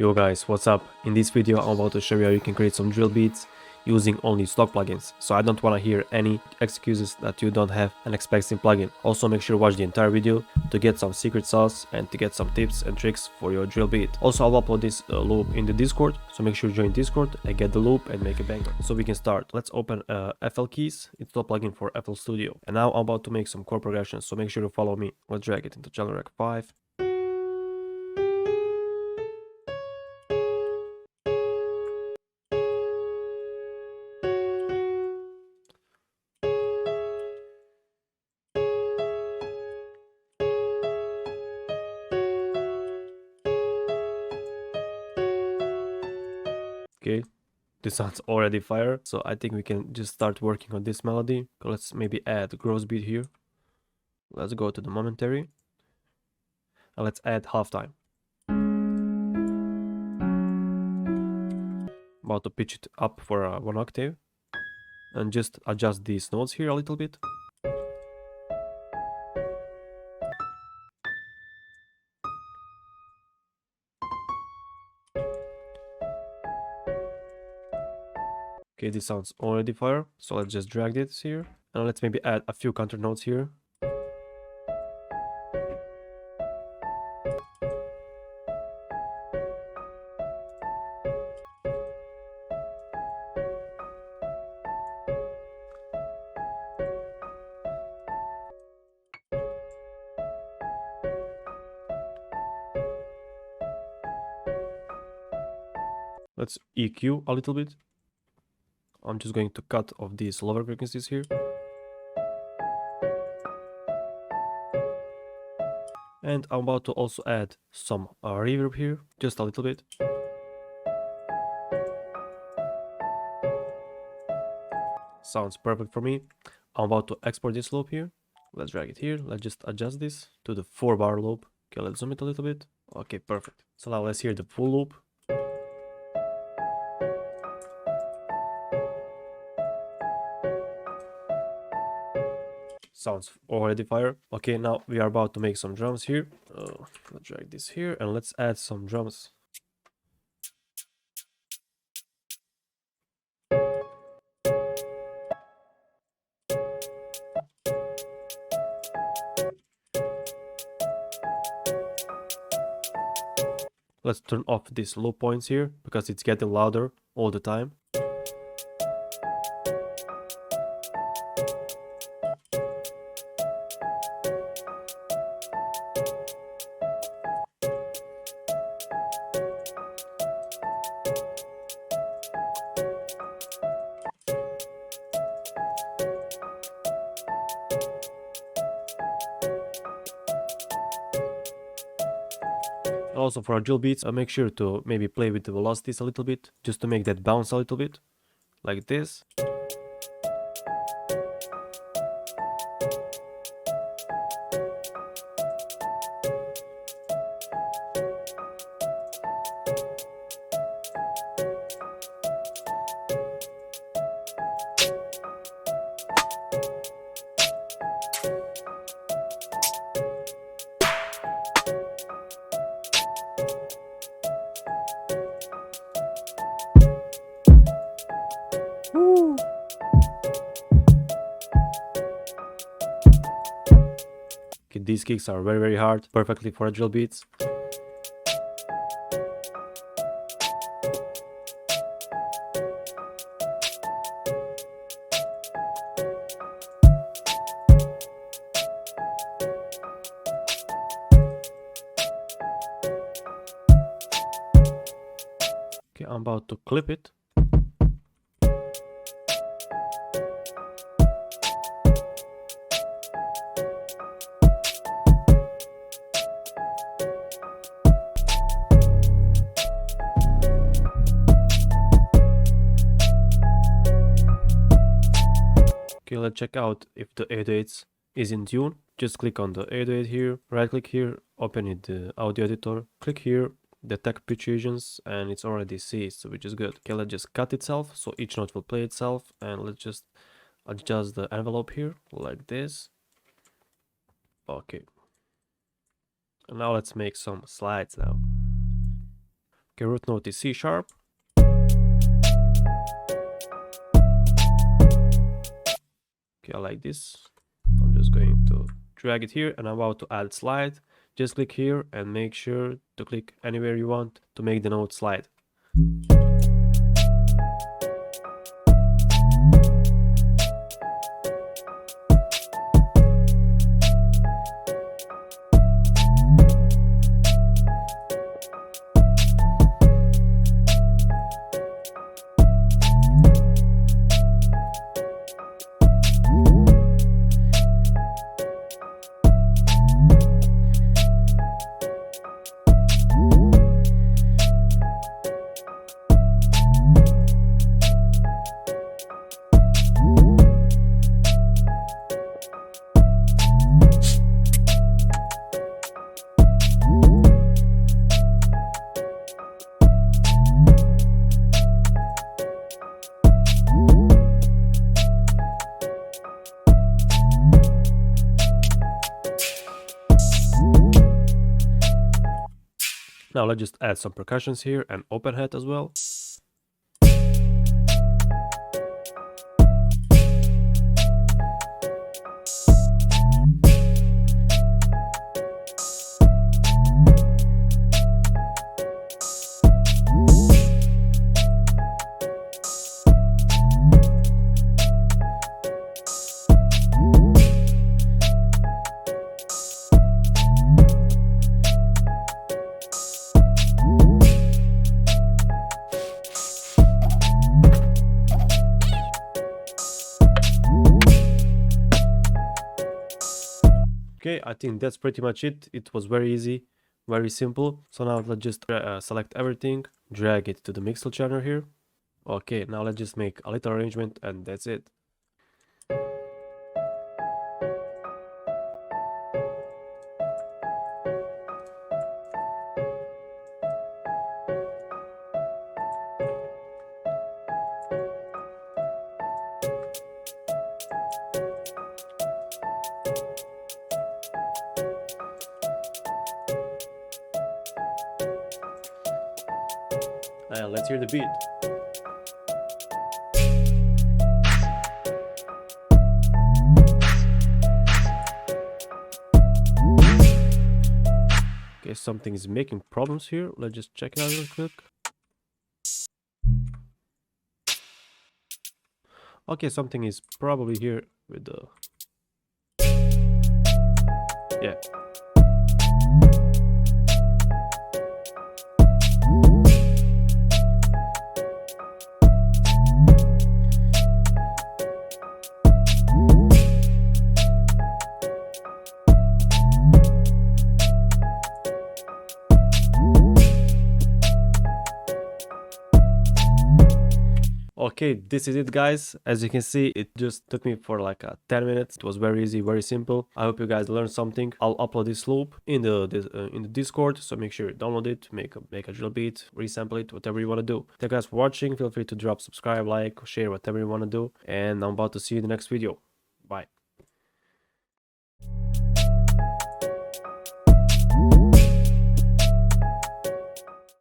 Yo guys, what's up? In this video I'm about to show you how you can create some drill beats using only stock plugins. So I don't want to hear any excuses that you don't have an expensive plugin. Also make sure to watch the entire video to get some secret sauce and to get some tips and tricks for your drill beat. Also I'll upload this loop in the Discord, so make sure to join Discord and get the loop and make a banger. So we can start. Let's open FL Keys. It's the plugin for FL Studio. And now I'm about to make some chord progressions, so make sure to follow me. Let's drag it into channel rack 5. Okay, this sounds already fire, so I think we can just start working on this melody. Let's maybe add gross beat here. Let's go to the momentary and let's add halftime. About to pitch it up for 1 octave and just adjust these notes here a little bit. Okay, this sounds already fire, so let's just drag this here and let's maybe add a few counter notes here. Let's EQ a little bit. I'm just going to cut off these lower frequencies here. And I'm about to also add some reverb here, just a little bit. Sounds perfect for me. I'm about to export this loop here. Let's drag it here. Let's just adjust this to the 4-bar loop. Okay, let's zoom it a little bit. Okay, perfect. So now let's hear the full loop. Sounds already fire. Okay, now we are about to make some drums here. Let's drag this here and let's add some drums. Let's turn off these low points here because it's getting louder all the time. Also for our drill beats, make sure to maybe play with the velocities a little bit, just to make that bounce a little bit, like this. Woo! Okay, these kicks are very hard, perfectly for drill beats. Okay, I'm about to clip it. Okay, let's check out if the 808 is in tune. Just click on the 808 here, right click here, open it the audio editor, click here, detect pitch regions, and it's already seized, which is good. Okay, let's just cut itself, so each note will play itself, and let's just adjust the envelope here, like this. Okay. And now let's make some slides now. Okay, root note is C sharp. Okay, I like this. I'm just going to drag it here and I'm about to add slide. Just click here and make sure to click anywhere you want to make the note slide. Now let's just add some percussions here and open hat as well. Okay, I think that's pretty much it. It was very easy, very simple. So now let's just select everything, drag it to the mixer channel here. Okay, now let's just make a little arrangement and that's it. Let's hear the beat. Okay, something is making problems here. Let's just check it out real quick. Okay, something is probably here with the... Yeah. Okay, this is it guys. As you can see, it just took me for like 10 minutes. It was very easy, very simple. I hope you guys learned something. I'll upload this loop in the Discord, so make sure you download it, make a drill beat, resample it, whatever you want to do. Thank you guys for watching. Feel free to drop, subscribe, like, share, whatever you want to do. And I'm about to see you in the next video. Bye.